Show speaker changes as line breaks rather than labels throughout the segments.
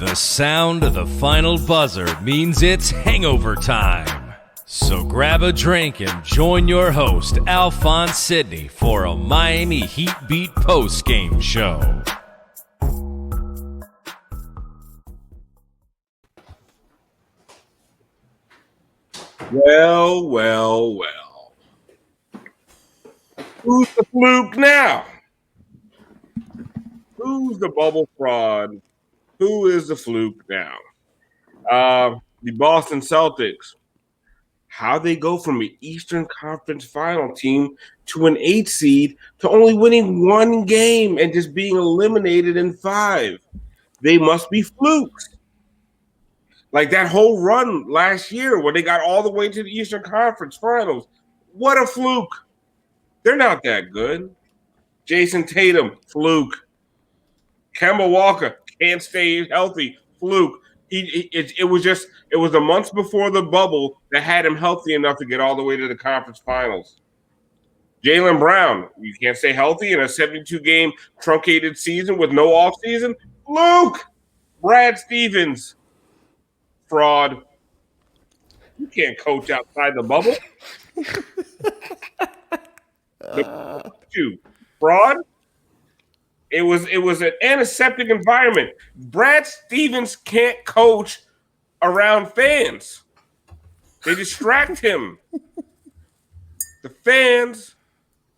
The sound of the final buzzer means it's hangover time. So grab a drink and join your host, Alphonse Sidney, for a Miami Heat Beat postgame show.
Well. Who's the fluke now? Who's the bubble fraud? Who is the fluke now? The Boston Celtics. How they go from an Eastern Conference final team to an 8 seed to only winning one game and just being eliminated in 5. They must be flukes. Like that whole run last year where they got all the way to the Eastern Conference finals. What a fluke. They're not that good. Jason Tatum, fluke. Kemba Walker can't stay healthy, fluke. It was the months before the bubble that had him healthy enough to get all the way to the conference finals. Jaylen Brown, you can't stay healthy in a 72-game truncated season with no offseason, fluke. Brad Stevens, fraud. You can't coach outside the bubble. Fraud. It was an antiseptic environment. Brad Stevens can't coach around fans. They distract him. The fans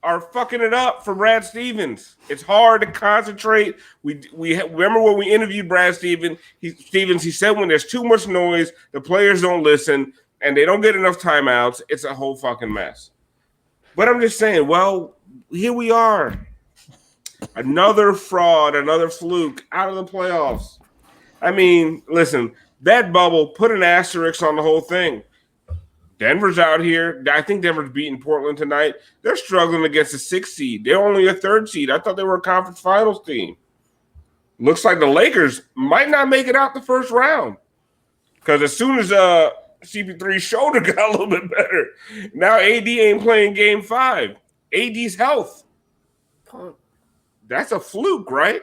are fucking it up for Brad Stevens. It's hard to concentrate. We remember when we interviewed Brad Stevens. He said when there's too much noise, the players don't listen, and they don't get enough timeouts. It's a whole fucking mess. But I'm just saying, well, here we are. Another fraud, another fluke out of the playoffs. I mean, listen, that bubble put an asterisk on the whole thing. Denver's out here. I think Denver's beating Portland tonight. They're struggling against a 6th seed. They're only a 3rd seed. I thought they were a conference finals team. Looks like the Lakers might not make it out the first round. Because as soon as CP3's shoulder got a little bit better, now AD ain't playing game 5. AD's health. That's a fluke, right?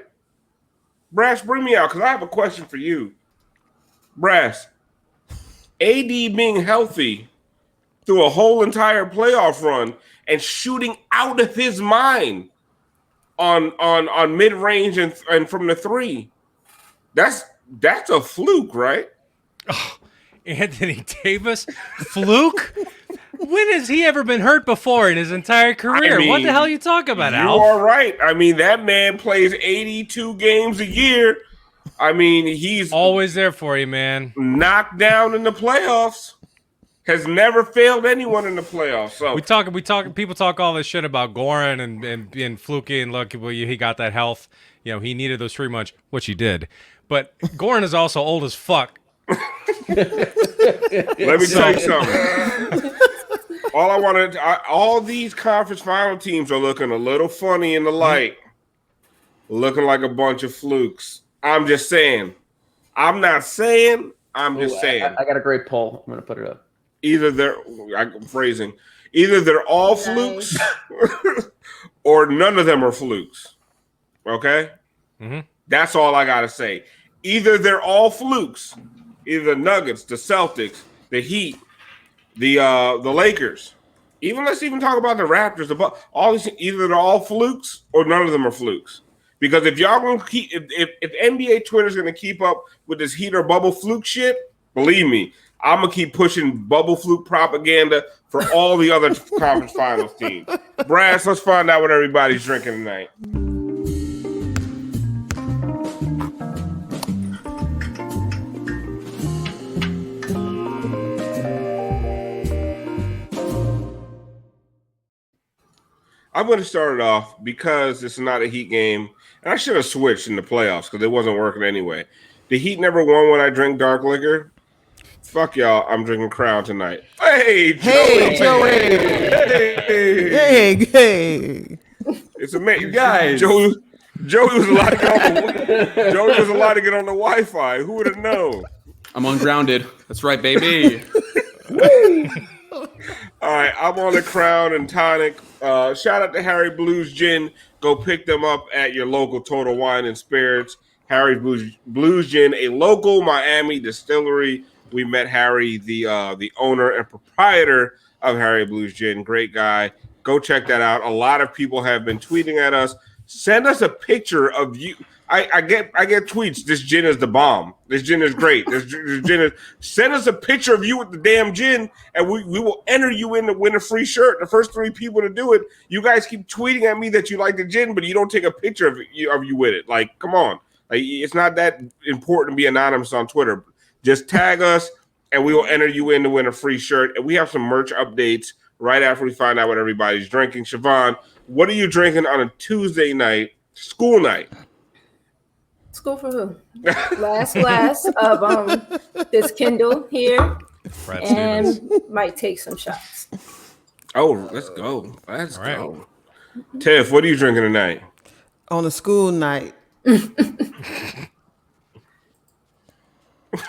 Brass, bring me out because I have a question for you. Brass, AD being healthy through a whole entire playoff run and shooting out of his mind on mid-range and from the 3. That's a fluke, right?
Oh, Anthony Davis, fluke? When has he ever been hurt before in his entire career? I mean, what the hell are you talking about, Al?
You are right. I mean, that man plays 82 games a year. I mean, he's
always there for you, man.
Knocked down in the playoffs. Has never failed anyone in the playoffs. So
we talk. People talk all this shit about Goran and being fluky and look, well, he got that health. You know, he needed those 3 months, which he did. But Goran is also old as fuck.
Let me tell you something. All these conference final teams are looking a little funny in the light, looking like a bunch of flukes. I'm just saying. I'm not saying. I'm just saying.
I got a great poll. I'm going to put it up.
Either they're all flukes or none of them are flukes. Okay?
Mm-hmm.
That's all I got to say. Either they're all flukes, either the Nuggets, the Celtics, the Heat, the Lakers. Let's even talk about the Raptors. All these, either they're all flukes or none of them are flukes. Because if y'all gonna keep, if NBA Twitter's gonna keep up with this Heat or bubble fluke shit, believe me, I'm gonna keep pushing bubble fluke propaganda for all the other conference finals teams. Brass, let's find out what everybody's drinking tonight. I'm going to start it off because it's not a Heat game. And I should have switched in the playoffs because it wasn't working anyway. The Heat never won when I drink dark liquor. Fuck y'all. I'm drinking Crown tonight. Hey, Joey.
Hey.
It's amazing.
You guys.
Joey was a lot to get on the Wi-Fi. Who would have known?
I'm ungrounded. That's right, baby.
All right, I'm on the Crown and Tonic. Shout out to Harry Blues Gin. Go pick them up at your local Total Wine and Spirits. Harry's Blues Gin, a local Miami distillery. We met Harry, the owner and proprietor of Harry Blues Gin. Great guy. Go check that out. A lot of people have been tweeting at us. Send us a picture of you. I get tweets. This gin is the bomb. This gin is great. This gin is. Send us a picture of you with the damn gin, and we will enter you in to win a free shirt. The first 3 people to do it. You guys keep tweeting at me that you like the gin, but you don't take a picture of you with it. Like, come on. Like, it's not that important to be anonymous on Twitter. Just tag us, and we will enter you in to win a free shirt. And we have some merch updates right after we find out what everybody's drinking. Siobhan, what are you drinking on a Tuesday night, school night?
School for who? Last glass of this Kindle here, and might take some shots.
Oh, let's go. Let's go. Tiff, what are you drinking tonight?
On a school night.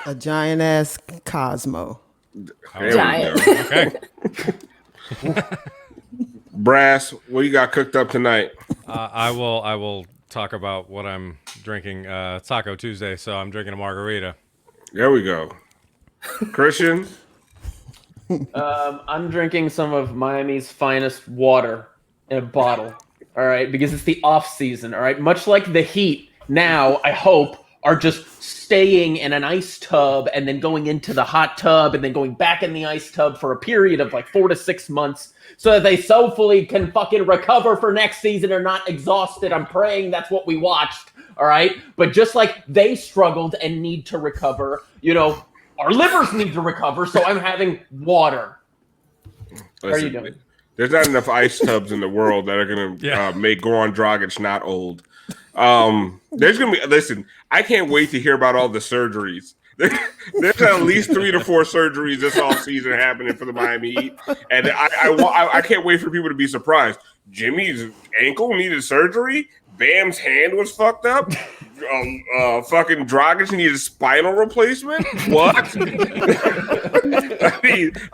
A giant ass Cosmo.
Giant.
Okay.
Brass, what you got cooked up tonight?
I will talk about what I'm drinking. Taco Tuesday, so I'm drinking a margarita.
There we go. Christian?
I'm drinking some of Miami's finest water in a bottle. All right, because it's the off season. All right, much like the Heat now, I hope, are just staying in an ice tub and then going into the hot tub and then going back in the ice tub for a period of like 4 to 6 months so that they soulfully can fucking recover for next season or not exhausted. I'm praying that's what we watched. All right. But just like they struggled and need to recover, our livers need to recover. So I'm having water. How are you doing?
There's not enough ice tubs in the world that are going to make Goran Dragic not old. There's gonna be. Listen, I can't wait to hear about all the surgeries. There's at least 3 to 4 surgeries this offseason happening for the Miami Heat, and I can't wait for people to be surprised. Jimmy's ankle needed surgery. Bam's hand was fucked up. Fucking Dragic needed a spinal replacement. What?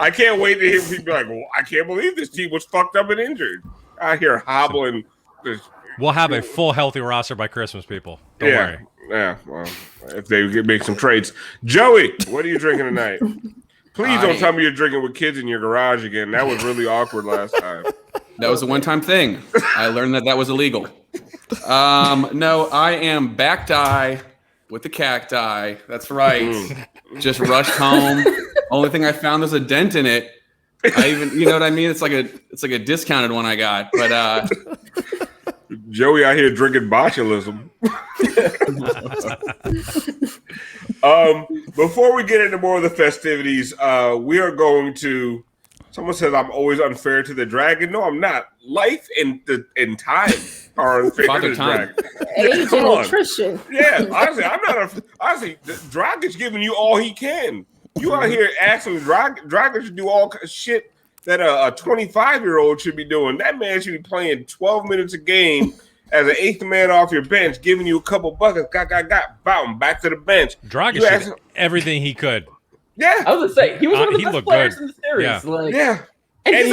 I can't wait to hear people like, well, I can't believe this team was fucked up and injured. I hear hobbling.
We'll have a full healthy roster by Christmas, people. Don't worry.
Yeah, well, if they make some trades. Joey, what are you drinking tonight? Please don't tell me you're drinking with kids in your garage again. That was really awkward last time.
That was a one-time thing. I learned that was illegal. No, I am back-die with the cacti. That's right. Just rushed home. Only thing I found was a dent in it. I even, you know what I mean? It's like a discounted one I got, but
Joey out here drinking botulism. Before we get into more of the festivities, we are going to. Someone says I'm always unfair to the dragon. No, I'm not. Life and time are unfair to the dragon.
Age and nutrition.
Yeah, honestly, I'm not. Honestly, the dragon's giving you all he can. You out here asking dragon to do all shit that a 25-year-old should be doing. That man should be playing 12 minutes a game as an 8th man off your bench, giving you a couple buckets. Boom, back to the bench.
Dragic did everything he could.
Yeah,
I was gonna say he was one of the best players
good
in the series.
Yeah. And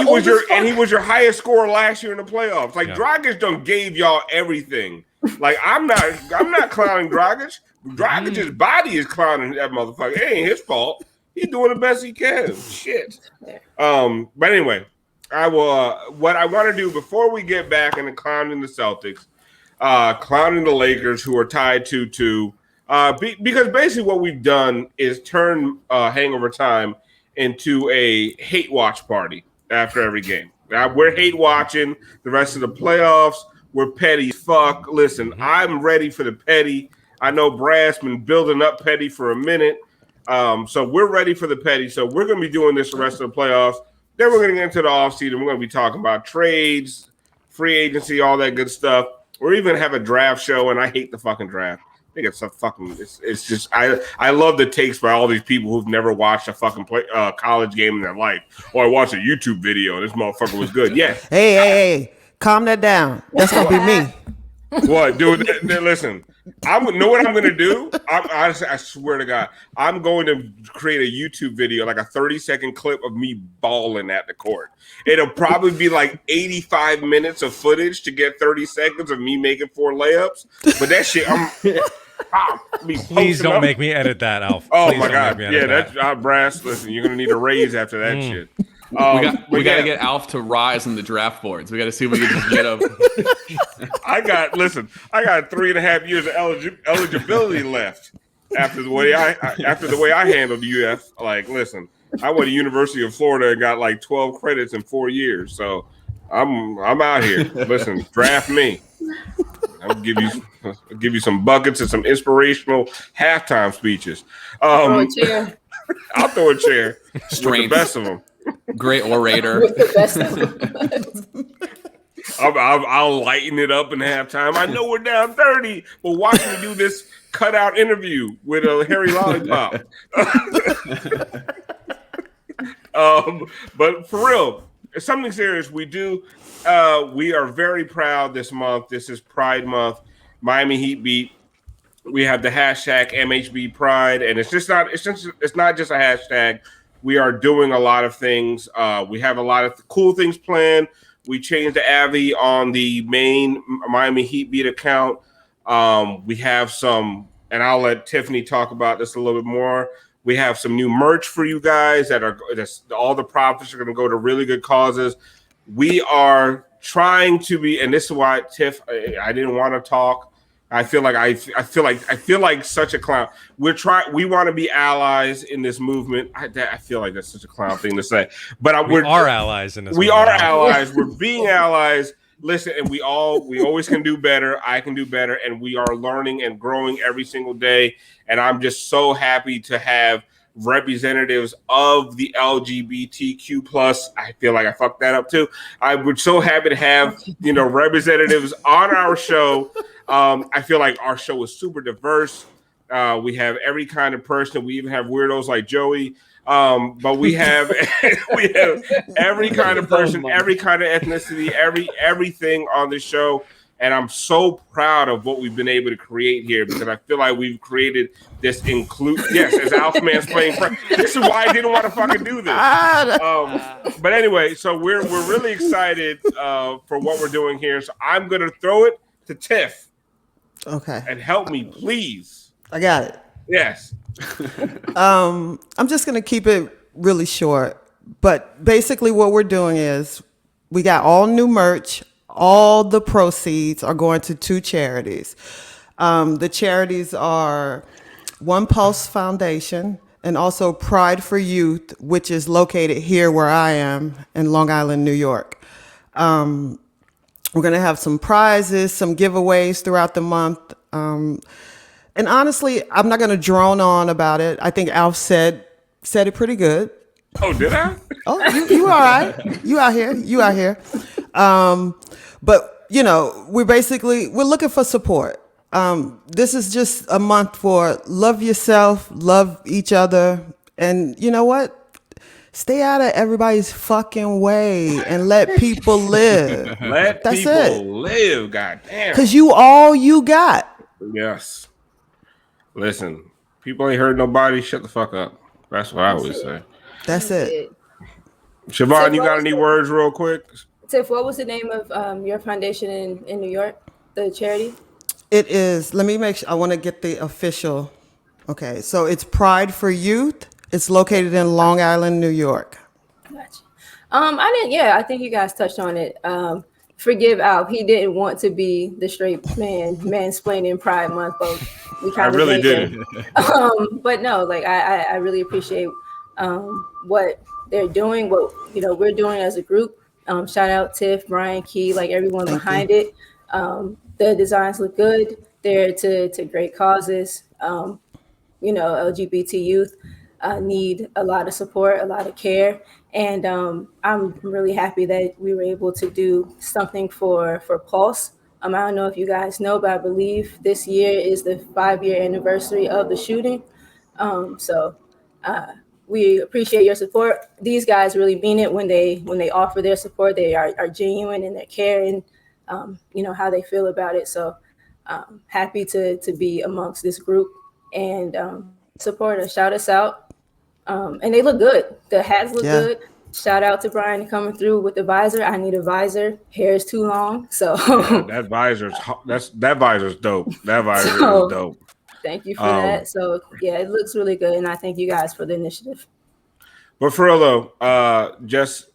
he was your highest scorer last year in the playoffs. Like Dragic done gave y'all everything. Like I'm not clowning Dragic. Dragic's body is clowning that motherfucker. It ain't his fault. He's doing the best he can. Shit. But anyway, I will. What I want to do before we get back into clowning the Celtics, clowning the Lakers, who are tied 2-2, because basically what we've done is turn Hangover Time into a hate watch party after every game. We're hate watching the rest of the playoffs. We're petty as fuck. Listen, I'm ready for the petty. I know Brad's been building up petty for a minute. So we're ready for the petty. So we're going to be doing this the rest of the playoffs. Then we're going to get into the offseason. We're going to be talking about trades, free agency, all that good stuff. We're even going to have a draft show, and I hate the fucking draft. I think it's a fucking – it's just – I love the takes by all these people who've never watched a fucking college game in their life. Or I watched a YouTube video, and this motherfucker was good. Yeah.
Hey. Calm that down. That's going to be me.
What, dude? Listen, know what I'm going to do? Honestly, I swear to God, I'm going to create a YouTube video, like a 30-second clip of me balling at the court. It'll probably be like 85 minutes of footage to get 30 seconds of me making 4 layups. But that shit,
Please don't make me edit that, Alf.
Oh
Please
my
don't
God!
make me
Yeah,
edit
that's Brass. Listen, you're gonna need a raise after that shit.
We got to get Alf to rise in the draft boards. We got to see if we can just get him.
I got 3.5 years of eligibility left after the way I handled the UF. Like, listen, I went to University of Florida and got like 12 credits in 4 years, so I'm out here. Listen, draft me. I'll give you some buckets and some inspirational halftime speeches.
Throw a chair.
I'll throw a chair.
Strength.
With the best of them.
Great orator.
With the best of them.
I'll lighten it up in halftime. I know we're down 30, but watch me do this cutout interview with a hairy lollipop. But for real, it's something serious. We are very proud this month. This is Pride Month. Miami Heat beat. We have the hashtag MHB Pride, and it's not just a hashtag. We are doing a lot of things. We have a lot of cool things planned. We changed the Avi on the main Miami Heat Beat account. We have some, and I'll let Tiffany talk about this a little bit more. We have some new merch for you guys all the profits are going to go to really good causes. We are trying to be, and this is why, Tiff, I didn't want to talk. I feel like such a clown. We want to be allies in this movement. I feel like that's such a clown thing to say, but we are
allies in this.
We are allies. We're being allies. Listen, and we always can do better. I can do better, and we are learning and growing every single day. And I'm just so happy to have representatives of the LGBTQ plus. I feel like I fucked that up too. We're so happy to have representatives on our show. I feel like our show is super diverse. We have every kind of person. We even have weirdos like Joey. But we have every kind of person, every kind of ethnicity, everything on the show. And I'm so proud of what we've been able to create here because I feel like we've created this yes, as Alpha Man's playing. This is why I didn't want to fucking do this. But anyway, so we're really excited for what we're doing here. So I'm gonna throw it to Tiff.
Okay.
And help me, please.
I got it.
Yes.
I'm just going to keep it really short. But basically what we're doing is we got all new merch. All the proceeds are going to 2 charities. The charities are One Pulse Foundation and also Pride for Youth, which is located here where I am in Long Island, New York. We're going to have some prizes, some giveaways throughout the month. And honestly, I'm not going to drone on about it. I think Alf said it pretty good.
Oh, did I?
Oh, you all right. You out here. But, we're looking for support. This is just a month for love yourself, love each other. And you know what? Stay out of everybody's fucking way and let people live.
That's people it. Live, goddamn.
Because you all you got.
Yes. Listen, people ain't hurt nobody. Shut the fuck up. That's what I always say.
That's it.
Siobhan, you got any words real quick?
Tiff, what was the name of your foundation in New York, the charity?
It is, let me make sure, I want to get the official. Okay, so it's Pride for Youth. It's located in Long Island, New York.
Gotcha. I think you guys touched on it. Forgive Alp. He didn't want to be the straight man mansplaining Pride Month, but
I really did.
But no, I really appreciate what they're doing, what we're doing as a group. Shout out Tiff, Brian, Key, everyone behind it. The designs look good. They're to great causes. LGBT youth need a lot of support, a lot of care. And I'm really happy that we were able to do something for Pulse. I don't know if you guys know, but I believe this year is the 5-year anniversary of the shooting. We appreciate your support. These guys really mean it when they offer their support. They are genuine in their care and how they feel about it. So happy to be amongst this group and support us. Shout us out. And they look good. The hats look good. Shout out to Brian coming through with the visor. I need a visor. Hair is too long, so
that visor's dope. That visor is dope.
Thank you for that. So yeah, it looks really good, and I thank you guys for the initiative.
But for real though, just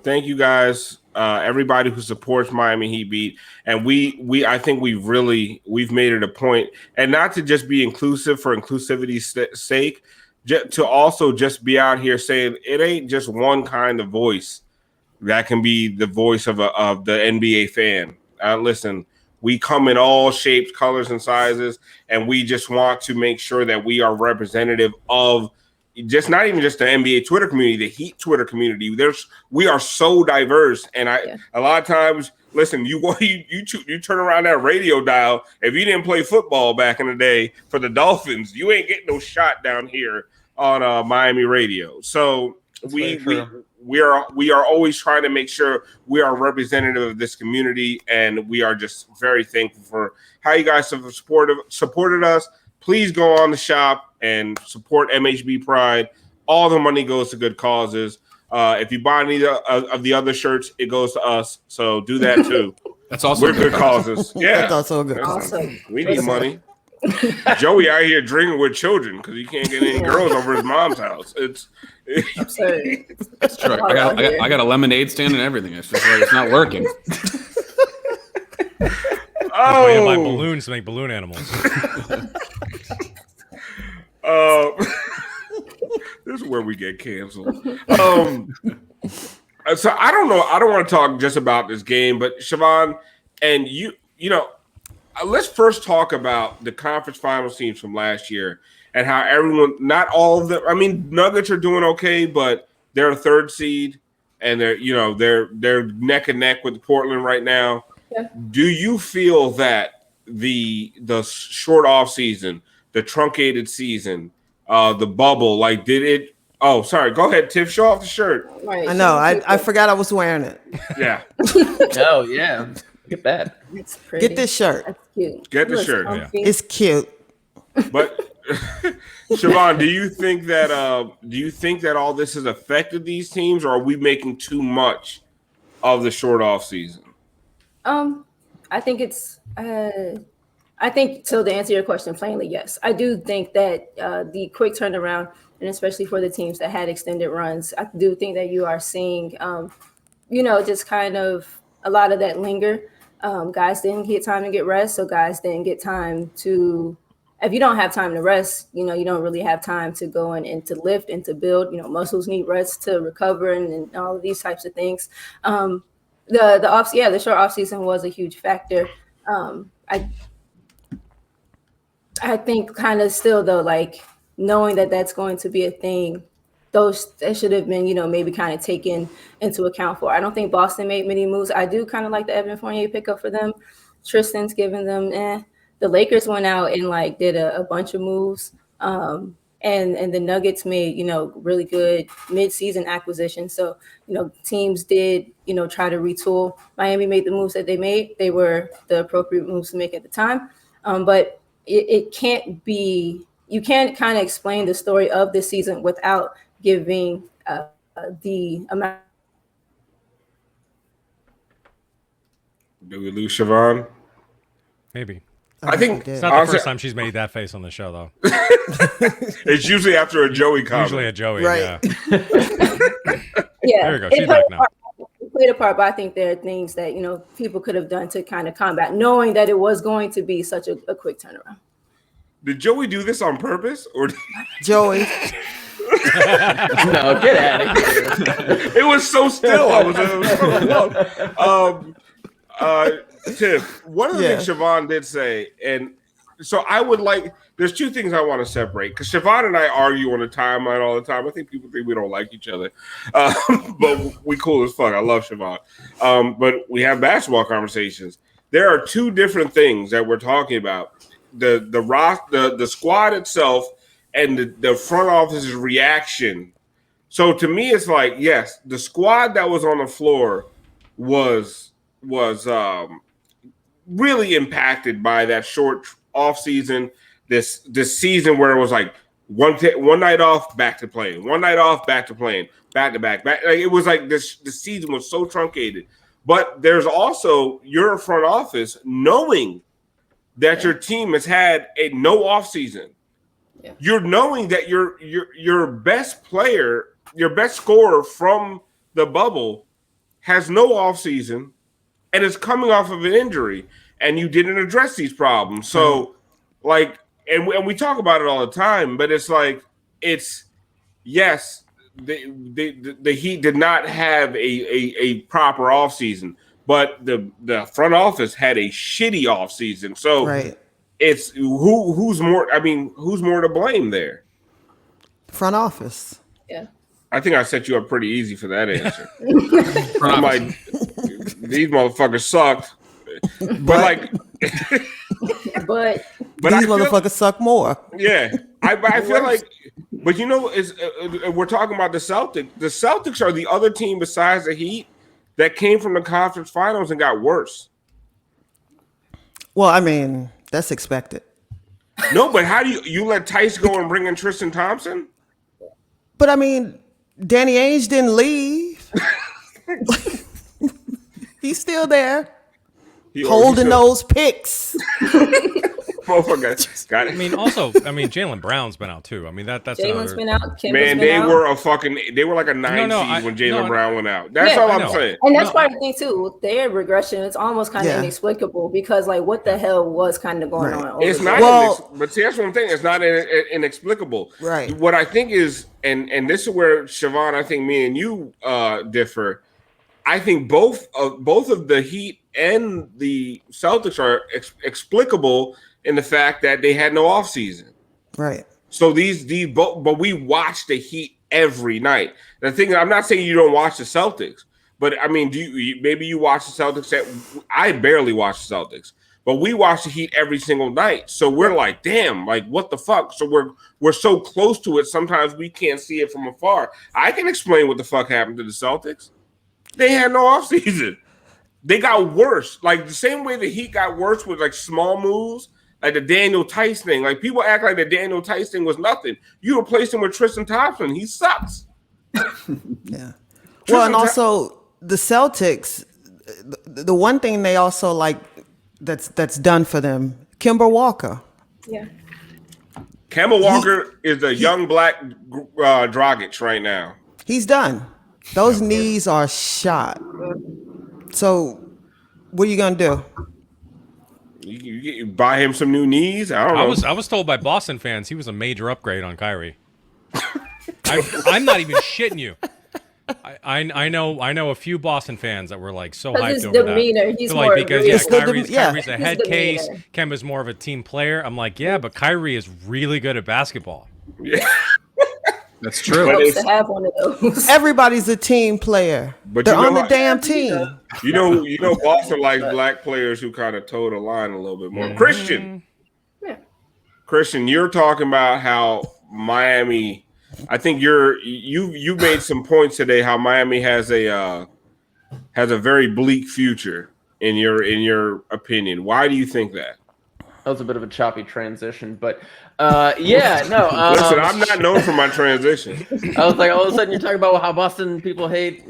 thank you guys, everybody who supports Miami Heat beat, and I think we've made it a point, and not to just be inclusive for inclusivity's sake, to also just be out here saying it ain't just one kind of voice that can be the voice of the NBA fan. Listen, we come in all shapes, colors, and sizes, and we just want to make sure that we are representative of just not even just the NBA Twitter community, the Heat Twitter community. We are so diverse, and a lot of times, listen, you turn around that radio dial. If you didn't play football back in the day for the Dolphins, you ain't getting no shot down here on Miami radio. So we are always trying to make sure we are representative of this community, and we are just very thankful for how you guys have supported us. Please go on the shop and support MHB Pride. All the money goes to good causes. If you buy any of the other shirts, it goes to us. So do that too.
That's also
we're good causes. Yeah,
that's also good.
Awesome.
We need money. Joey out here drinking with children because he can't get any girls over his mom's house. It's
absurd.
That's true. I got a lemonade stand and everything. It's just like it's not working.
Oh, way to buy balloons to make balloon animals.
This is where we get canceled. So I don't know. I don't want to talk just about this game, but Siobhan, and let's first talk about the conference finals teams from last year and how everyone, not all of them. I mean, Nuggets are doing okay, but they're a third seed, and they're neck and neck with Portland right now. Yeah. Do you feel that the short off season, the truncated season, the bubble, did it? Oh, sorry. Go ahead, Tiff. Show off the shirt.
Right. I know. I forgot I was wearing it.
Yeah.
Oh yeah. Get that.
It's pretty.
Get this shirt.
That's cute.
Get the shirt.
Yeah.
It's cute.
But Siobhan, do you think that all this has affected these teams, or are we making too much of the short off season?
I think it's. I think so. To answer your question plainly, yes, I do think that the quick turnaround, and especially for the teams that had extended runs, I do think that you are seeing, just kind of a lot of that linger. Guys didn't get time to get rest, so guys didn't get time to. If you don't have time to rest, you don't really have time to go in and to lift and to build. Muscles need rest to recover and all of these types of things. The short off season was a huge factor. I think kind of still though, knowing that that's going to be a thing, that should have been, maybe kind of taken into account for. I don't think Boston made many moves. I do kind of like the Evan Fournier pickup for them. Tristan's giving them, The Lakers went out and did a bunch of moves. And the Nuggets made, really good mid-season acquisitions. So, teams did, try to retool. Miami made the moves that they made. They were the appropriate moves to make at the time. But it can't be, you can't kind of explain the story of this season without giving the amount.
Do we lose Siobhan?
Maybe.
I think
it's not the first time she's made that face on the show, though.
It's usually after a Joey comment.
Usually a Joey,
right.
Yeah. There we go. She's back now.
It played a part, but I think there are things that, people could have done to kind of combat, knowing that it was going to be such a quick turnaround.
Did Joey do this on purpose? Or
Joey.
No, get out of here.
It was so still. I was so alone. Tiff, one of the things Siobhan did say, and so I would there's two things I want to separate, because Siobhan and I argue on the timeline all the time. I think people think we don't like each other, but we cool as fuck. I love Siobhan. But we have basketball conversations. There are two different things that we're talking about. The squad itself and the front office's reaction. So to me, it's yes, the squad that was on the floor was really impacted by that short off season. This season where it was one night off, back to playing, one night off, back to playing, back to back. It was this season was so truncated. But there's also your front office knowing that your team has had a no offseason.
Yeah.
You're knowing that your best player, your best scorer from the bubble has no offseason and is coming off of an injury, and you didn't address these problems. So, like, and we talk about it all the time, but it's like, yes, the Heat did not have a proper offseason, but the front office had a shitty offseason. So it's who's more to blame there?
Front office.
Yeah.
I think I set you up pretty easy for that answer. I'm like, these motherfuckers sucked. But
these motherfuckers suck more.
Yeah. I feel like, but you know, we're talking about the Celtics. The Celtics are the other team besides the Heat that came from the conference finals and got worse.
Well, I mean, that's expected.
No, but how do you let Tice go and bring in Tristan Thompson?
But I mean, Danny Ainge didn't leave. He's still there. Holding those picks.
Motherfucker got it.
I mean, Jaylen Brown's been out too. I mean, that's
Jaylen's been out.
Man, they were like a 9 seed when Jaylen Brown went out. That's all I'm saying.
And that's part of the thing too. With their regression, it's almost kind of inexplicable because, like, what the hell was kind of going on?
It's not. But see, that's what I'm saying. It's not inexplicable.
Right.
What I think is, and this is where Siobhan, I think me and you differ. I think both of the Heat and the Celtics are explicable in the fact that they had no offseason.
Right.
So these both, but we watch the Heat every night. The thing, I'm not saying you don't watch the Celtics, but I mean, maybe you watch the Celtics? I barely watch the Celtics, but we watch the Heat every single night. So we're like, damn, like what the fuck? So we're so close to it. Sometimes we can't see it from afar. I can explain what the fuck happened to the Celtics. They had no offseason. They got worse. Like the same way the Heat got worse with like small moves, like the Daniel Tice thing. Like people act like the Daniel Tice thing was nothing. You replaced him with Tristan Thompson. He sucks.
Yeah. Well, and also the Celtics, the one thing they also like that's done for them, Kemba Walker.
Yeah.
Kemba Walker is a young black Dragic right now.
He's done. Those knees are shot. So, what are you gonna do?
You buy him some new knees? I don't know.
I was told by Boston fans he was a major upgrade on Kyrie. I'm not even shitting you. I know a few Boston fans that were like so hyped over that.
He's
like, because Kyrie's a head case.
Demeanor.
Kemba's more of a team player. I'm like, yeah, but Kyrie is really good at basketball.
Yeah.
That's true.
To have one of those.
Everybody's a team player.
But
they're on the damn team.
You know, Boston likes black players who kind of toe the line a little bit more. Christian, you're talking about how Miami. I think you made some points today. How Miami has a very bleak future in your opinion. Why do you think that?
That was a bit of a choppy transition, but listen,
I'm not known for my transition.
I was like, all of a sudden you're talking about how Boston people hate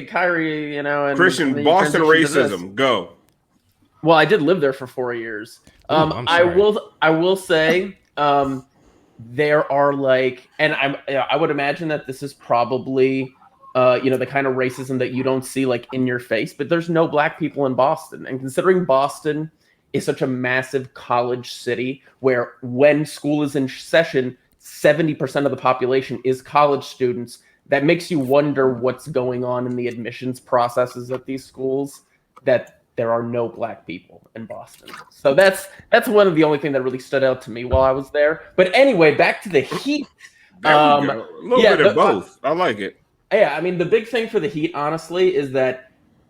Kyrie, and
Christian, Boston racism, go.
Well, I did live there for 4 years. I will say there are like, and I would imagine that this is probably the kind of racism that you don't see like in your face, but there's no black people in Boston, and considering Boston is such a massive college city where when school is in session, 70% of the population is college students. That makes you wonder what's going on in the admissions processes at these schools, that there are no black people in Boston. So that's one of the only thing that really stood out to me while I was there. But anyway, back to the Heat.
A little bit of both. I like it.
Yeah, I mean, the big thing for the Heat, honestly, is that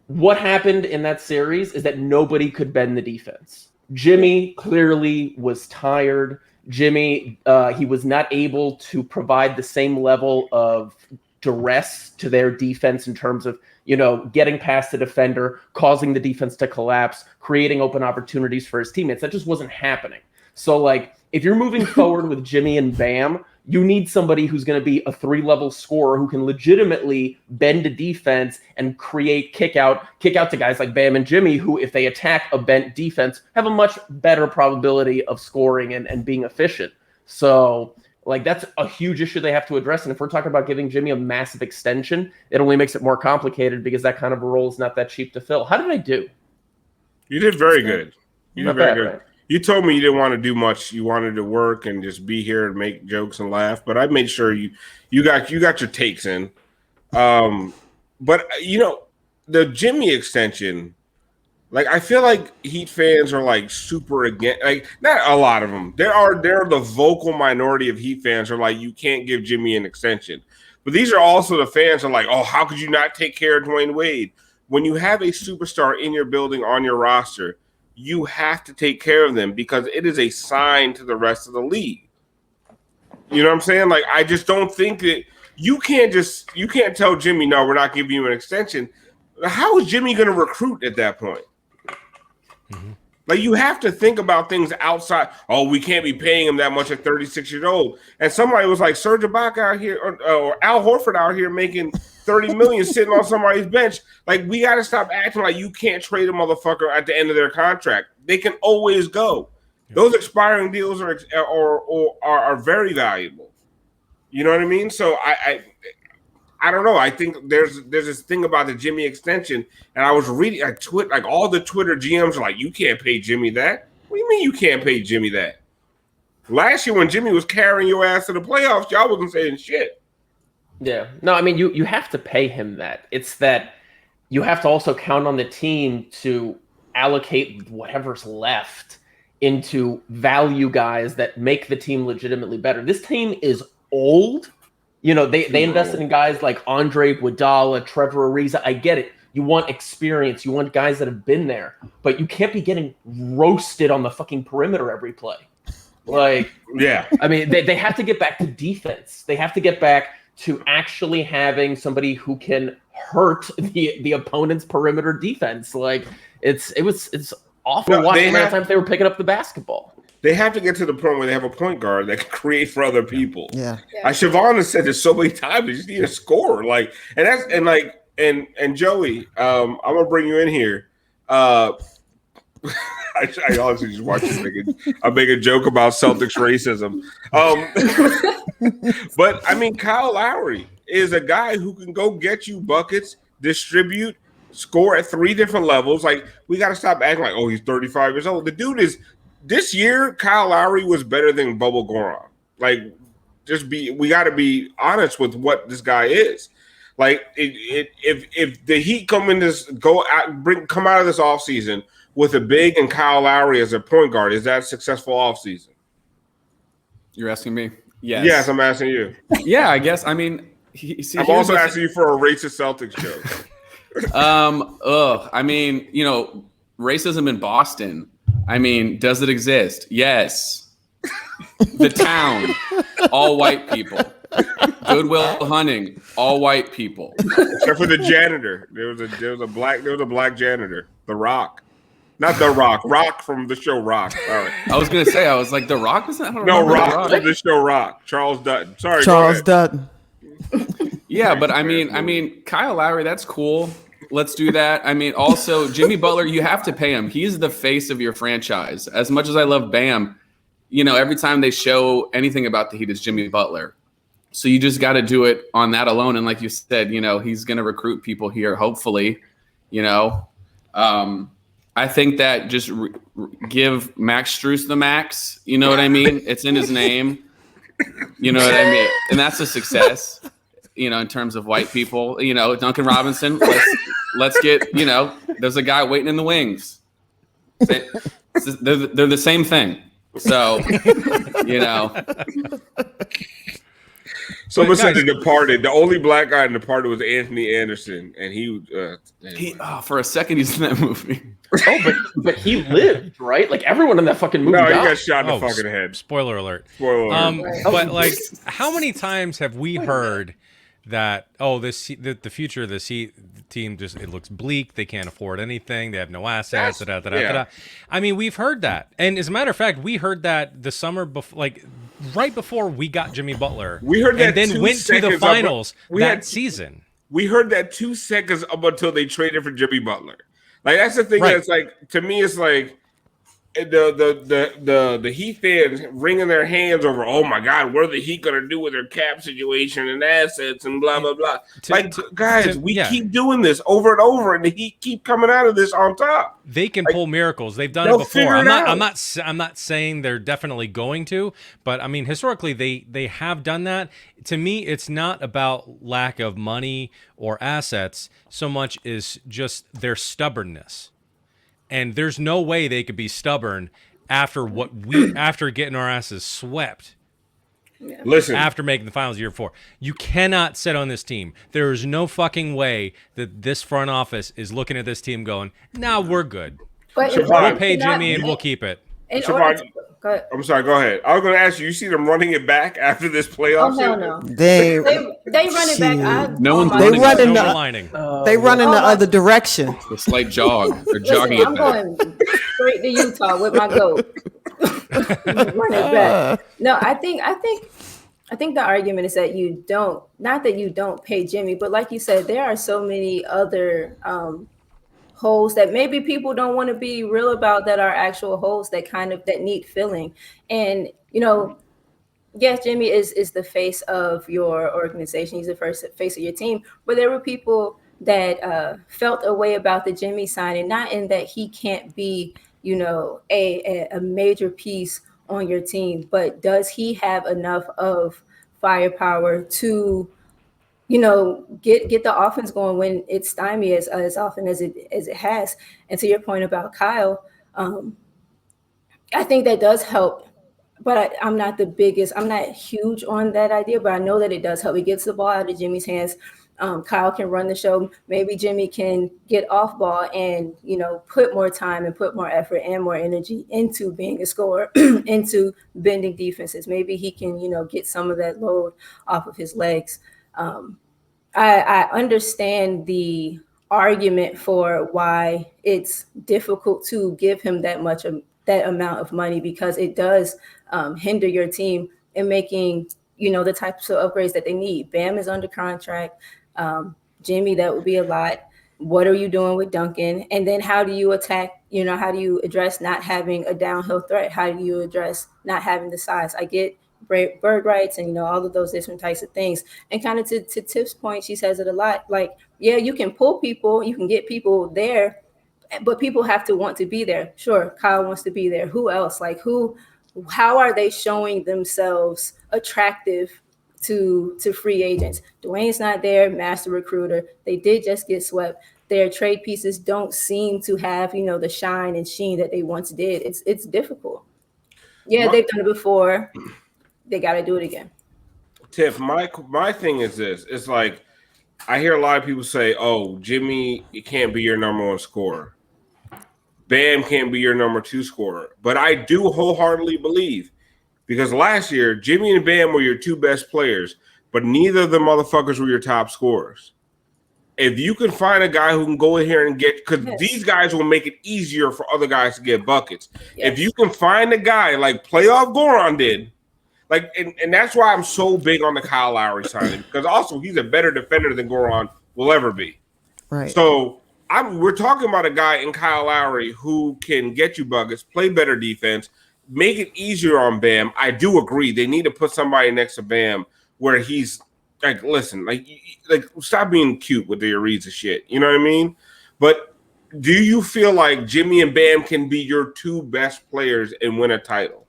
what happened in that series is that nobody could bend the defense. Jimmy clearly was tired. Jimmy, he was not able to provide the same level of duress to their defense in terms of, getting past the defender, causing the defense to collapse, creating open opportunities for his teammates. That just wasn't happening. So, like, if you're moving forward with Jimmy and Bam, You need somebody who's going to be a 3-level scorer who can legitimately bend a defense and create kick out to guys like Bam and Jimmy, who, if they attack a bent defense, have a much better probability of scoring and being efficient. So, like, that's a huge issue they have to address. And if we're talking about giving Jimmy a massive extension, it only makes it more complicated because that kind of a role is not that cheap to fill. How did I do?
You did very good. You did very good.
Right?
You told me you didn't want to do much. You wanted to work and just be here and make jokes and laugh. But I made sure you got your takes in. But the Jimmy extension, like, I feel like Heat fans are like super against. Like, not a lot of them. There are the vocal minority of Heat fans are like, you can't give Jimmy an extension. But these are also the fans are like, oh, how could you not take care of Dwayne Wade? When you have a superstar in your building on your roster, you have to take care of them because it is a sign to the rest of the league. You know what I'm saying? Like, I just don't think that you can't tell Jimmy, no, we're not giving you an extension. How is Jimmy going to recruit at that point? Mm-hmm. Like, you have to think about things outside. Oh, we can't be paying him that much at 36 years old. And somebody was like, Serge Ibaka out here or Al Horford out here making $30 million sitting on somebody's bench. Like, we got to stop acting like you can't trade a motherfucker at the end of their contract. They can always go. Yeah. Those expiring deals are very valuable. You know what I mean? So I don't know. I think there's this thing about the Jimmy extension, and I was reading like all the Twitter GMs are like, you can't pay Jimmy that. What do you mean you can't pay Jimmy that? Last year when Jimmy was carrying your ass to the playoffs, y'all wasn't saying shit.
Yeah. No, I mean, you have to pay him that. It's that you have to also count on the team to allocate whatever's left into value guys that make the team legitimately better. This team is old. You know, they invested in guys like Andre Iguodala, Trevor Ariza. I get it. You want experience. You want guys that have been there. But you can't be getting roasted on the fucking perimeter every play. Like,
yeah.
I mean, they have to get back to defense. They have to get back to actually having somebody who can hurt the opponent's perimeter defense. Like, it's awful watching how many times they were picking up the basketball.
They have to get to the point where they have a point guard that can create for other people.
Yeah.
Siobhan has said this so many times. They just need a scorer. Like, and Joey, I'm gonna bring you in here. I honestly just watched you make a joke about Celtics racism. But I mean, Kyle Lowry is a guy who can go get you buckets, distribute, score at 3 different levels. Like, we got to stop acting like, oh, he's 35 years old. The dude is. This year, Kyle Lowry was better than Bubba Goran. Like, we got to be honest with what this guy is. Like, if the Heat come out of this offseason with a big and Kyle Lowry as a point guard, is that a successful offseason?
You're asking me? Yes.
Yes, I'm asking you.
Yeah, I guess. I mean,
I'm also asking you for a racist Celtics joke.
I mean, racism in Boston. I mean, does it exist? Yes. The town, all white people. Goodwill Hunting, all white people.
Except for the janitor. There was a black janitor. The Rock. Not The Rock. Rock from the show Rock. All right.
I was gonna say, I was like, The Rock was that?
No, Rock from the show Rock. Charles Dutton. Sorry.
Charles Dutton.
Yeah, but I mean, Kyle Lowry, that's cool. Let's do that. I mean, also, Jimmy Butler, you have to pay him. He's the face of your franchise. As much as I love Bam, every time they show anything about the Heat, it's Jimmy Butler. So you just got to do it on that alone. And like you said, he's going to recruit people here, hopefully. I think that just give Max Strus the max. You know what I mean? It's in his name. You know what I mean? And that's a success. In terms of white people, Duncan Robinson, let's get, there's a guy waiting in the wings. They're the same thing. So,
Someone said The Departed. The only black guy in The Departed was Anthony Anderson, and he
for a second he's in that movie.
But he lived, right? Like, everyone in that fucking movie.
No, he got shot in the fucking head.
Spoiler alert.
But
like, how many times have we heard that the future of this team it looks bleak, they can't afford anything, they have no assets, I mean, we've heard that, and as a matter of fact, we heard that the summer before, like right before we got Jimmy Butler.
We heard that
and then
2
went to the
seconds
finals
we
that
had-
season.
We heard that 2 seconds up until they traded for Jimmy Butler. Like that's the thing.
Right.
That's like to me, it's like the Heat fans wringing their hands over. Oh my God, what are the Heat gonna do with their cap situation and assets and blah blah blah. Guys, we keep doing this over and over, and the Heat keep coming out of this on top.
They can pull miracles. They've done it
they'll
before.
figure it out.
I'm not saying they're definitely going to, but I mean historically they have done that. To me, it's not about lack of money or assets so much as just their stubbornness. And there's no way they could be stubborn after getting our asses swept.
Listen,
After making the finals the year before. You cannot sit on this team. There is no fucking way that this front office is looking at this team going, nah, we're good.
But
Siobhan,
We'll pay Jimmy and we'll keep it.
Siobhan,
go ahead.
I'm sorry. Go ahead. I was going to ask you. You see them running it back after this playoff?
Oh hell no!
They
They run it back.
No one's
They
running
run in
Silver
the-
lining.
they run in the other direction.
the slight jog. They're
Listen,
jogging
I'm
it back.
going straight to Utah with my goat. Run it back. No, I think the argument is that you don't, not that you don't pay Jimmy, but like you said, there are so many other holes that maybe people don't want to be real about that are actual holes that need filling. And yes, Jimmy is the face of your organization. He's the first face of your team. But there were people that felt a way about the Jimmy signing, not in that he can't be, a major piece on your team, but does he have enough of firepower to, get the offense going when it's stymied as often as it has? And to your point about Kyle, I think that does help. But I'm not huge on that idea, but I know that it does help. He gets the ball out of Jimmy's hands. Kyle can run the show. Maybe Jimmy can get off ball and, put more time and put more effort and more energy into being a scorer, into bending defenses. Maybe he can, get some of that load off of his legs. I understand the argument for why it's difficult to give him that amount of money, because it does hinder your team in making, the types of upgrades that they need. Bam is under contract. Jimmy, that would be a lot. What are you doing with Duncan? And then how do you attack, how do you address not having a downhill threat? How do you address not having the size? I get bird rights and, all of those different types of things. And kind of to Tiff's point, she says it a lot. Like, yeah, you can pull people, you can get people there, but people have to want to be there. Sure, Kyle wants to be there. Who else? Like how are they showing themselves attractive to free agents? Dwayne's not there, master recruiter. They did just get swept. Their trade pieces don't seem to have, the shine and sheen that they once did. It's difficult. Yeah, they've done it before. They got to do it again.
Tiff, my thing is this. It's like I hear a lot of people say, oh, Jimmy can't be your number one scorer. Bam can't be your number two scorer. But I do wholeheartedly believe, because last year, Jimmy and Bam were your two best players, but neither of the motherfuckers were your top scorers. If you can find a guy who can go in here and get, because these guys will make it easier for other guys to get buckets. Yes. If you can find a guy like playoff Goran did, like, and that's why I'm so big on the Kyle Lowry signing, because also he's a better defender than Goran will ever be.
Right.
So we're talking about a guy in Kyle Lowry who can get you buckets, play better defense, make it easier on Bam. I do agree. They need to put somebody next to Bam where he's like, listen, like stop being cute with your reads of shit. You know what I mean? But do you feel like Jimmy and Bam can be your two best players and win a title?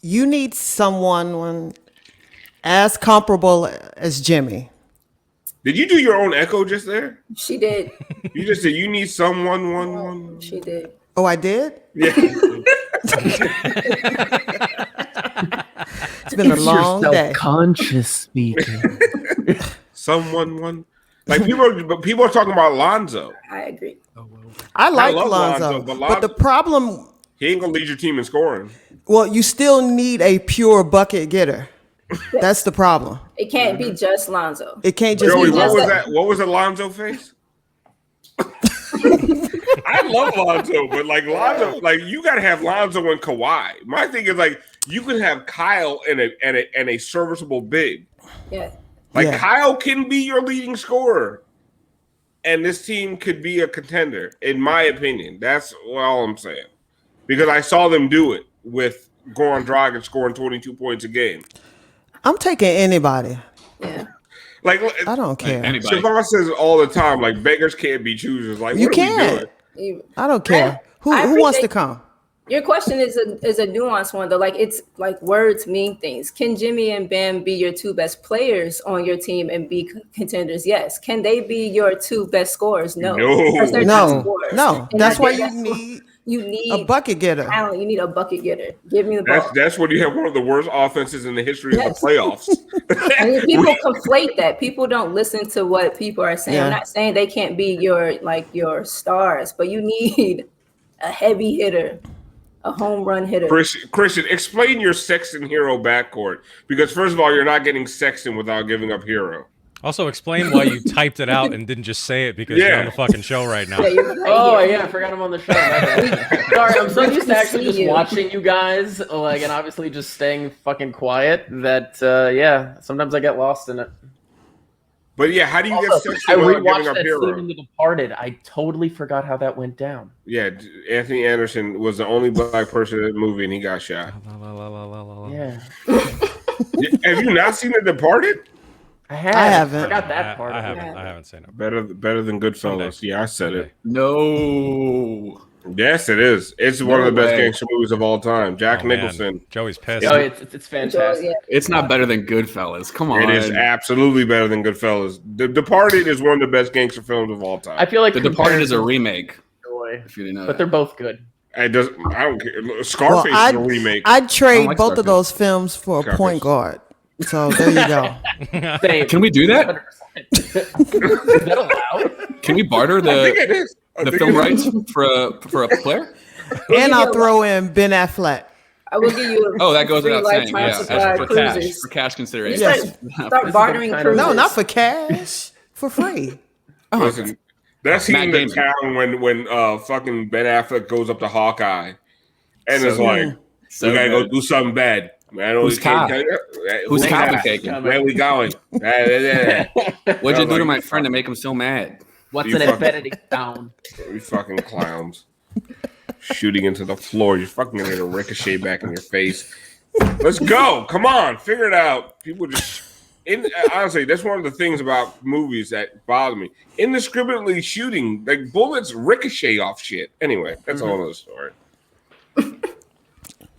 You need someone as comparable as Jimmy.
Did you do your own echo just there?
She did.
You just said you need someone, one.
She did.
Oh, I did?
Yeah.
It's been a long day.
Conscious speaking.
Someone, one. Like people are talking about Lonzo.
I agree.
I like
love
Lonzo,
but
but the problem,
he ain't gonna lead your team in scoring.
well, you still need a pure bucket getter. That's the problem.
It can't be just Lonzo.
It can't just
Joey,
be
what
Lonzo.
was that? What was Alonzo face? I love Lonzo, but like Lonzo, like you got to have Lonzo and Kawhi. My thing is like you can have Kyle and a serviceable big.
Yeah.
Like
Yeah.
Kyle can be your leading scorer, and this team could be a contender, in my opinion. That's all I'm saying. Because I saw them do it with Goran Dragic scoring 22 points a game.
I'm taking anybody.
Yeah.
Like
I don't care.
Anybody.
Siobhan says all the time, like beggars can't be choosers. Like
You
what are we
can't.
doing?
I don't care. Who wants to come?
Your question is a nuanced one though. Like it's like words mean things. Can Jimmy and Bam be your two best players on your team and be contenders? Yes. Can they be your two best scorers? No. Because they're not scorers.
No.
And
That's why
you need
a bucket getter.
talent. You need a bucket getter. Give me the ball.
That's when you have one of the worst offenses in the history of the playoffs.
I mean, people conflate that. People don't listen to what people are saying. I'm not saying they can't be your stars, but you need a heavy hitter, a home run hitter.
Christian, explain your Sexton Hero backcourt. Because first of all, you're not getting Sexton without giving up Hero.
Also, explain why you typed it out and didn't just say it because you're on the fucking show right now.
I forgot I'm on the show. Sorry, I'm so used to actually just watching you guys, like, and obviously just staying fucking quiet. That sometimes I get lost in it.
But yeah, how do you
Also,
get Sexton without giving
rewatched
up
that
Hero?
scene in The Departed. I totally forgot how that went down.
Yeah, Anthony Anderson was the only black person in the movie, and he got shot.
Yeah,
Have you not seen The Departed?
I
haven't.
I forgot that part.
I
of it.
haven't seen it.
Better than Goodfellas. Yeah, I said it.
No.
Yes, it is. It's one of the best gangster movies of all time. Jack Nicholson.
Joey's pissed.
Oh, it's fantastic.
It's not better than Goodfellas. Come on.
It is absolutely better than Goodfellas. The Departed is one of the best gangster films of all time.
I feel like
The Departed is a remake.
Joy,
If you didn't know
but
that.
they're both good.
I don't care. Scarface is a remake.
I'd trade
like
both
Scarface.
of those films for a point guard. So there you go.
Same.
Can we do that?
100%. Is that allowed?
Can we barter
I think it is.
the film rights for a player?
And I'll throw in Ben Affleck.
I will give you.
Oh, that goes
free
without saying.
lifetime
Yeah,
supply
for
cruises.
cash consideration.
Yes.
Start bartering
kind of-
cruises.
No, not for cash. For free.
Listen, that scene in
Matt
the town when fucking Ben Affleck goes up to Hawkeye and is like,
So
we gotta
good.
go do something bad. Man,
Who's cop? Who's complicating?
Where we going?
What'd you do to my friend to make him so mad?
What's
You
in
fucking-
Benedict down?
You fucking clowns. Shooting into the floor. You're fucking gonna ricochet back in your face. Let's go. Come on. Figure it out. People just honestly, that's one of the things about movies that bother me. Indiscriminately shooting, like bullets ricochet off shit. Anyway, that's a whole other story.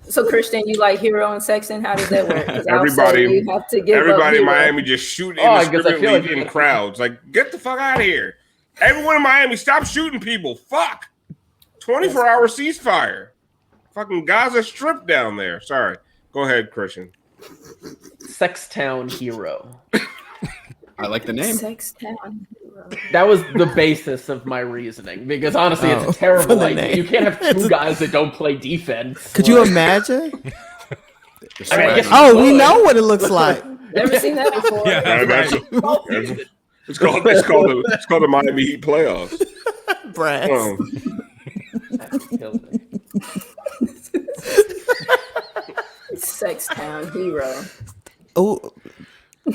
So Christian, you like Hero and Sexton? How does that work? 'Cause
Everybody-
outside you have to give up
Everybody in
Hero.
Miami just shoot
I guess I feel
indiscriminately
like-
in crowds. Like, get the fuck out of here. Everyone in Miami, stop shooting people. Fuck. 24-hour ceasefire. Fucking Gaza Strip down there. Sorry. Go ahead, Christian.
Sextown Hero.
I like the name.
Sextown Hero.
That was the basis of my reasoning because honestly, it's
Oh,
a terrible
for the
idea.
name.
You can't have two guys that don't play defense.
Could you imagine?
I mean, I guess-
Oh, we know what it looks like.
Never seen that before.
Yeah.
It's called the Miami Heat playoffs.
Brass.
Killed it.
Sextown Hero.
Oh,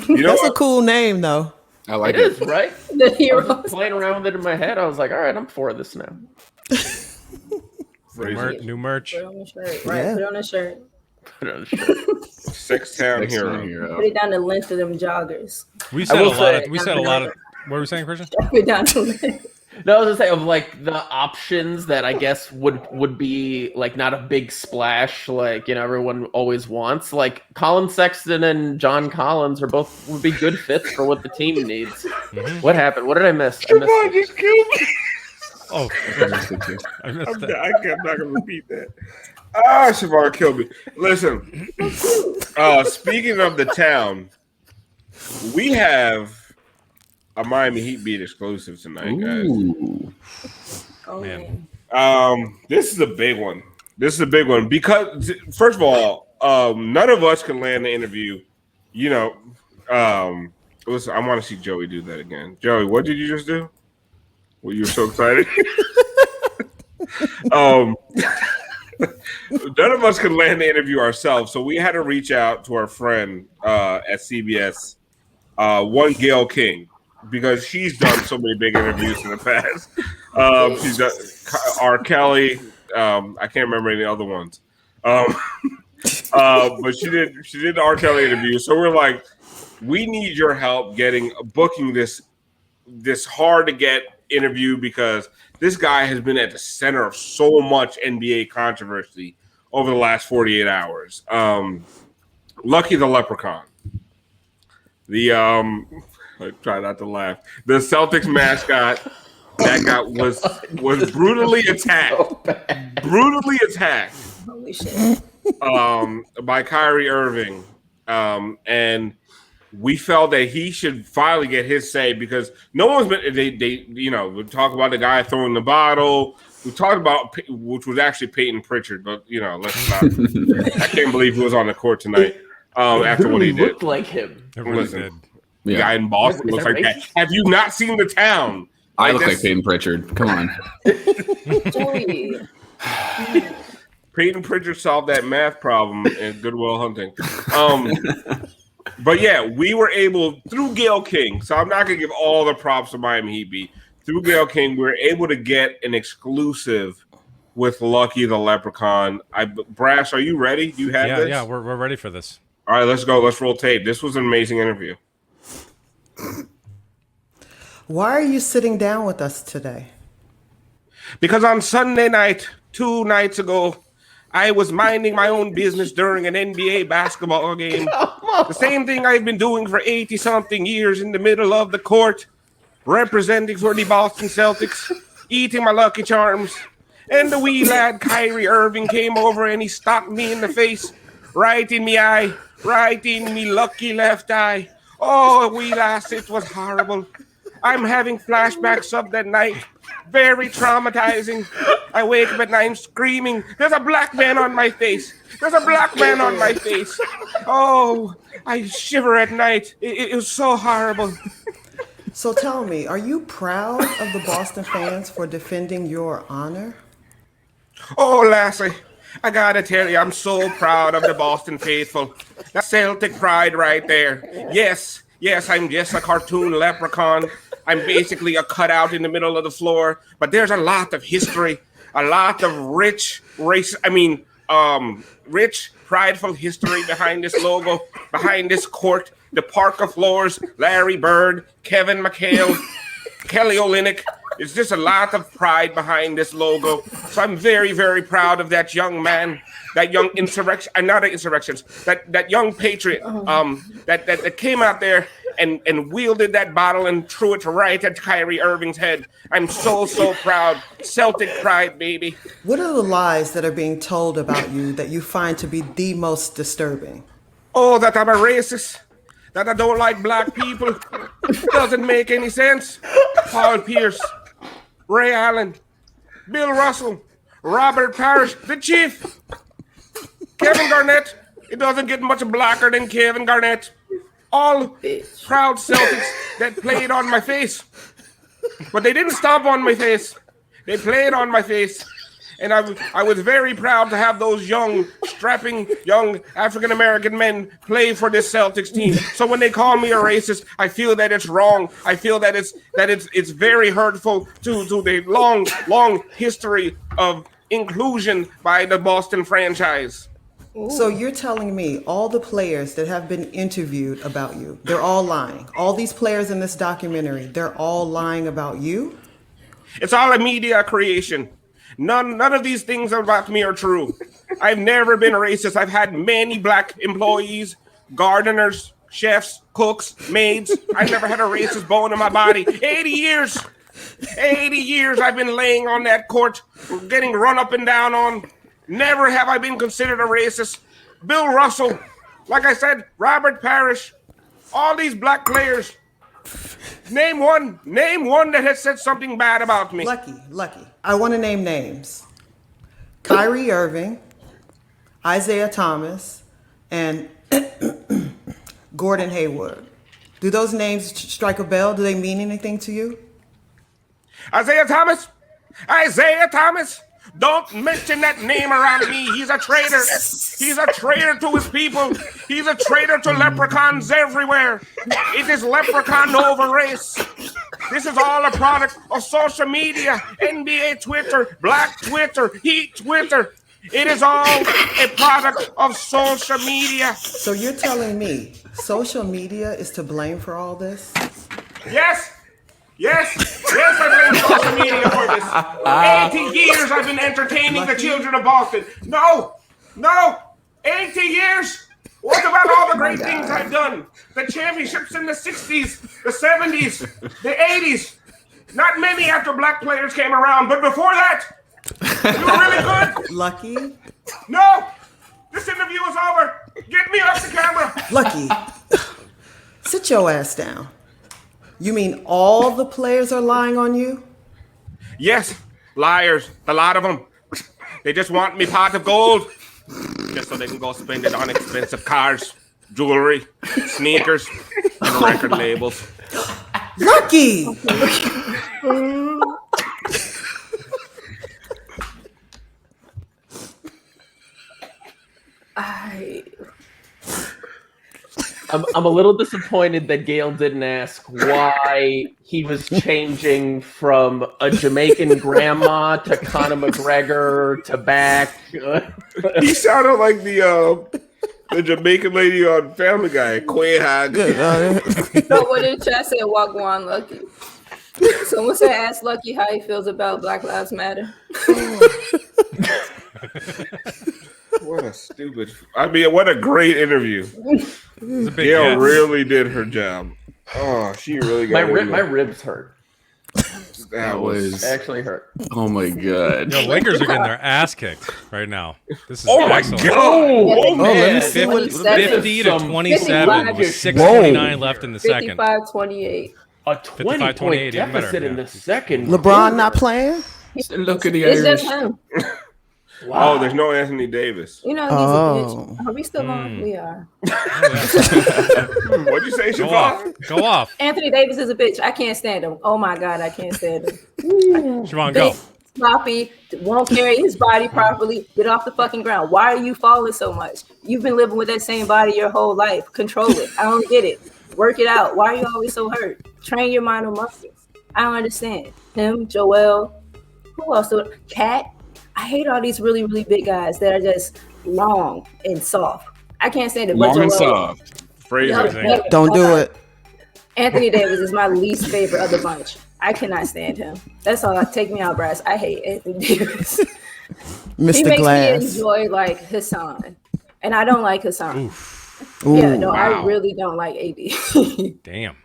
You know
that's a
what?
cool name, though.
I like
It is, right?
The
I was
Hero.
just playing around with it in my head. I was like, all right, I'm for this now.
New merch.
Put on a shirt. Right.
Yeah.
Put on a shirt.
Put it on a shirt.
Sextown Hero.
Put it down the length of them joggers.
We said a
will
lot.
say-
We said a lot of. What were we saying, Christian?
Put it down the length.
No, I was gonna say of like the options that I guess would be like not a big splash, like everyone always wants. Like Colin Sexton and John Collins would be good fits for what the team needs. What happened? What did I miss? I missed
Siobhan
it.
just killed me.
Oh, I missed
I'm
that.
not gonna repeat that. Siobhan killed me. Listen. Speaking of the town, we have a Miami Heat beat exclusive tonight, guys.
Ooh.
Oh,
Man.
man.
This is a big one. Because first of all, none of us can land the interview. Listen, I want to see Joey do that again. Joey, what did you just do? Well, you were so excited. None of us could land the interview ourselves, so we had to reach out to our friend at CBS, one Gayle King, because she's done so many big interviews in the past. She's done R. Kelly. I can't remember any other ones. But she did the R. Kelly interview. So we're like, we need your help booking this hard to get interview, because this guy has been at the center of so much NBA controversy over the last 48 hours. Lucky the Leprechaun. I try not to laugh. The Celtics mascot that was brutally attacked. Brutally attacked.
Holy shit.
By Kyrie Irving. And we felt that he should finally get his say, because no one's been. We talk about the guy throwing the bottle. We talked about, which was actually Peyton Pritchard, but let's not. I can't believe he was on the court tonight. After what he did,
looked like him.
Listen, the guy in Boston looks like that. Have you not seen The Town?
I look like Peyton Pritchard. Come on.
Joey.
Peyton Pritchard solved that math problem in Good Will Hunting. But yeah, we were able, through Gayle King, so I'm not going to give all the props to Miami Heat beat. Through Gayle King, we were able to get an exclusive with Lucky the Leprechaun. Brass, are you ready? Do you have this?
Yeah, we're ready for this.
All right, let's go. Let's roll tape. This was an amazing interview.
Why are you sitting down with us today?
Because on Sunday night, 2 nights ago, I was minding my own business during an NBA basketball game. The same thing I've been doing for 80-something years in the middle of the court, representing for the Boston Celtics, eating my Lucky Charms. And the wee lad Kyrie Irving came over and he stopped me in the face, right in me eye, right in me lucky left eye. Oh, wee lass, it was horrible. I'm having flashbacks of that night. Very traumatizing. I wake up at night screaming, there's a black man on my face. There's a black man on my face. Oh, I shiver at night. It was so horrible.
So tell me, are you proud of the Boston fans for defending your honor?
Oh, Lassie, I gotta tell you, I'm so proud of the Boston faithful. That's Celtic pride right there. Yes, I'm just a cartoon leprechaun. I'm basically a cutout in the middle of the floor, but there's a lot of history, a lot of rich, prideful history behind this logo, behind this court, the Parker Floors, Larry Bird, Kevin McHale, Kelly Olynyk. It's just a lot of pride behind this logo. So I'm very, very proud of that young man, that young that young patriot that came out there and wielded that bottle and threw it right at Kyrie Irving's head. I'm so proud. Celtic pride, baby.
What are the lies that are being told about you that you find to be the most disturbing?
Oh, that I'm a racist. That I don't like black people. Doesn't make any sense. Paul Pierce, Ray Allen, Bill Russell, Robert Parrish, the Chief, Kevin Garnett. It doesn't get much blacker than Kevin Garnett. All proud Celtics that played on my face. But they didn't stomp on my face. They played on my face. And I was very proud to have those strapping young African-American men play for this Celtics team. So when they call me a racist, I feel that it's wrong. I feel that it's very hurtful to the long history of inclusion by the Boston franchise.
Ooh. So you're telling me all the players that have been interviewed about you, they're all lying. All these players in this documentary, they're all lying about you?
It's all a media creation. None of these things about me are true. I've never been racist. I've had many black employees, gardeners, chefs, cooks, maids. I've never had a racist bone in my body. 80 years I've been laying on that court, getting run up and down on. Never have I been considered a racist. Bill Russell, like I said, Robert Parrish, all these black players. Name one that has said something bad about me.
Lucky. I want to name names. Kyrie Irving, Isaiah Thomas, and Gordon Hayward. Do those names strike a bell? Do they mean anything to you?
Isaiah Thomas, Don't mention that name around me. He's a traitor. He's a traitor to his people. He's a traitor to leprechauns everywhere. It is leprechaun over race. This is all a product of social media, NBA Twitter, Black Twitter, Heat Twitter. It is all a product of social media.
So you're telling me social media is to blame for all this?
Yes, I blame social media for this. 80 years I've been entertaining the children of Boston. No, 80 years. What about all the great things I've done? The championships in the 60s, the 70s, the 80s. Not many after black players came around, but before that, you were really good.
Lucky?
No, this interview is over. Get me off the camera.
Lucky. Sit your ass down. You mean all the players are lying on you?
Yes, liars, a lot of them. They just want me pot of gold, just so they can go spend it on expensive cars, jewelry, sneakers, and record labels.
Lucky!
I'm a little disappointed that Gayle didn't ask why he was changing from a Jamaican grandma to Conor McGregor to back.
He sounded like the Jamaican lady on Family Guy, Quahog.
So what did Chad say? Wagwan Lucky. Someone said, ask Lucky how he feels about Black Lives Matter.
What a stupid. I mean, what a great interview. Gayle really did her job. Oh, she really got
my ribs hurt.
That was
actually hurt.
Oh my god.
Yo, Lakers are getting their ass kicked right now. This is
excellent.
My god.
Oh, man.
Let me see what
50 to 27 with 6:29 left in the second.
55-28.
A 20-point deficit in the second.
LeBron not playing?
Look at the
It's
Irish.
just him.
Wow. Oh, there's no Anthony Davis.
You know, he's a bitch. Are we still on? We are.
What'd you say, Siobhan?
Go off.
Anthony Davis is a bitch. I can't stand him. Oh my God, I can't stand him.
Siobhan, go.
Sloppy, won't carry his body properly. Get off the fucking ground. Why are you falling so much? You've been living with that same body your whole life. Control it. I don't get it. Work it out. Why are you always so hurt? Train your mind on muscles. I don't understand. Him, Joel, who else? Cat. I hate all these really, really big guys that are just long and soft. I can't stand it.
Long and soft.
Fraser.
Don't do it.
Anthony Davis is my least favorite of the bunch. I cannot stand him. That's all. Take me out, Brass. I hate Anthony Davis.
Mr.
He makes
Glass.
me enjoy like Hassan, and I don't like Hassan.
Ooh,
Yeah, no,
wow.
I really don't like AD.
Damn.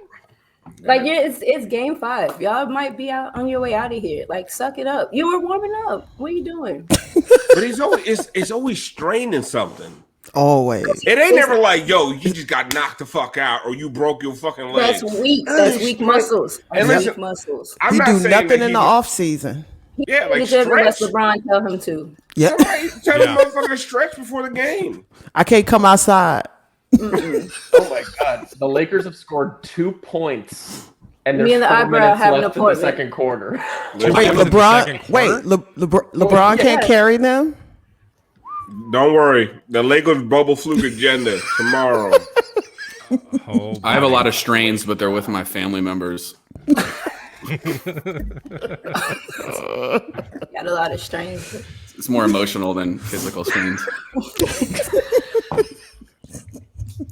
Like, yeah, it's game 5. Y'all might be out on your way out of here. Like, suck it up. You were warming up. What are you doing?
But he's always it's always straining something.
Always.
It ain't never like, yo, you just got knocked the fuck out or you broke your fucking leg.
That's weak. That's weak muscles.
And
That's
listen,
weak muscles.
I'm
He
not
do
saying
nothing
that
in the off season.
Yeah, like
He just let
stretch.
LeBron tell him to.
Yeah.
Right, tell the motherfucker to stretch before the game.
I can't come outside.
Oh my God. The Lakers have scored 2 points. And
Me and
there's
the
4
eyebrow
minutes
have an
left in the
appointment.
second quarter.
Wait,
was in the
LeBron.
second
Wait,
quarter?
LeBron can't
yeah.
carry them.
Don't worry. The Lakers bubble fluke agenda tomorrow.
Oh,
I have a lot of strains, but they're with my family members.
Got a lot of strains.
It's more emotional than physical strains.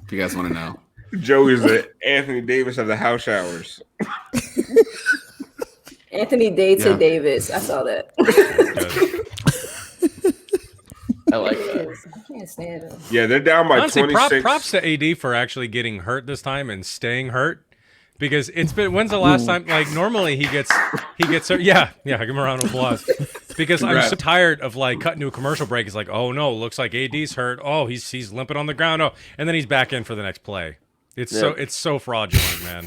If you guys want to know.
Joe is the Anthony Davis of the house showers.
Anthony Data
Yeah.
Davis. I saw that.
I like that.
I can't stand him.
Yeah, they're down by
Honestly,
26.
props to AD for actually getting hurt this time and staying hurt. Because it's been, when's the last time? Like normally he gets hurt. Yeah, give him a round of applause. Because I'm so tired of like cutting to a commercial break. It's like, oh no, looks like AD's hurt. Oh, he's limping on the ground. Oh, and then he's back in for the next play. It's so fraudulent, man.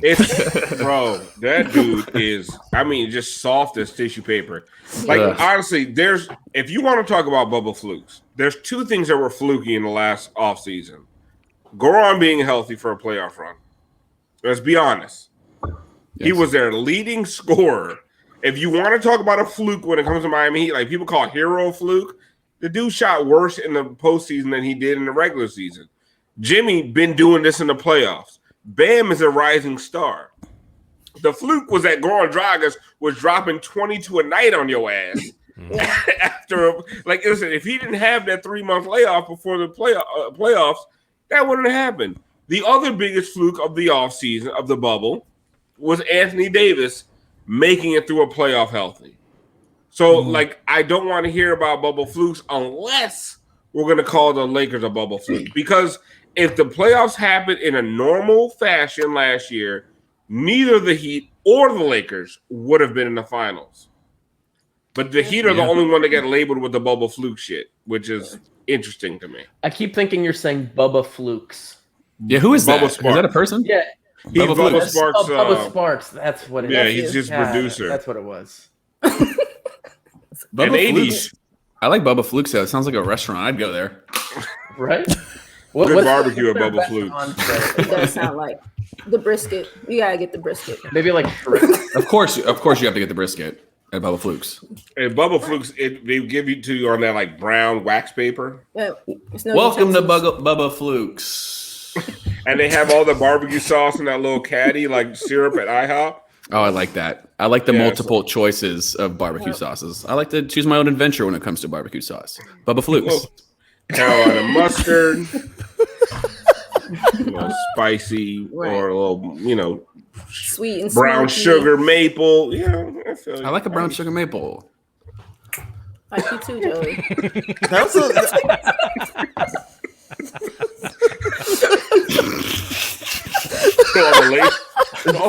Bro, that dude is, I mean, just soft as tissue paper. Like, honestly, if you want to talk about bubble flukes, there's 2 things that were fluky in the last offseason. Goran being healthy for a playoff run. Let's be honest. Yes. He was their leading scorer If you want to talk about a fluke when it comes to Miami Heat, like people call Hero fluke, the dude shot worse in the postseason than he did in the regular season. Jimmy been doing this in the playoffs. Bam is a rising star. The fluke was that Goran Dragic was dropping 22 a night on your ass. After, like, listen, if he didn't have that 3-month layoff before the playoffs, that wouldn't have happened. The other biggest fluke of the offseason, of the bubble, was Anthony Davis making it through a playoff healthy. So, like, I don't want to hear about bubble flukes unless we're going to call the Lakers a bubble fluke. Because if the playoffs happened in a normal fashion last year, neither the Heat or the Lakers would have been in the finals. But the Heat are the only one that get labeled with the bubble fluke shit, which is interesting to me.
I keep thinking you're saying Bubba Flukes.
Yeah, who is
Bubba
that?
Sparks.
Is that a person?
Yeah.
He's Bubba Sparks.
Bubba Sparks. That's what it is.
Yeah, he's just producer.
That's what it was.
Bubba Flukes. I like Bubba Flukes. It sounds like a restaurant. I'd go there.
Right?
Good barbecue at Bubba Flukes.
It does sound like the brisket. You gotta get the brisket.
Maybe like shrimp.
Of course, you have to get the brisket at Bubba Flukes.
And Bubba Flukes, they give you to you on that like brown wax paper.
Yeah, it's no
Welcome to
utensils.
Bubba Flukes.
And they have all the barbecue sauce in that little caddy, like syrup at IHOP.
Oh, I like that. I like the multiple choices of barbecue sauces. I like to choose my own adventure when it comes to barbecue sauce. Bubba Flukes.
Carolina mustard. A little spicy or a little,
Sweet and
brown
smoky.
sugar maple. Yeah, I feel you.
I like a brown sugar maple.
Like you too, Joey.
That's
all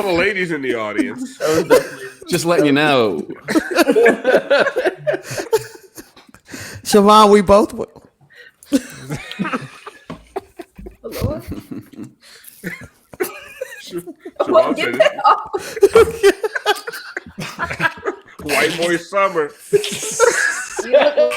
the ladies in the audience.
Just letting you know.
Siobhan, we both would.
Lord.
Siobhan
Get
said
that off.
White boy summer.
You look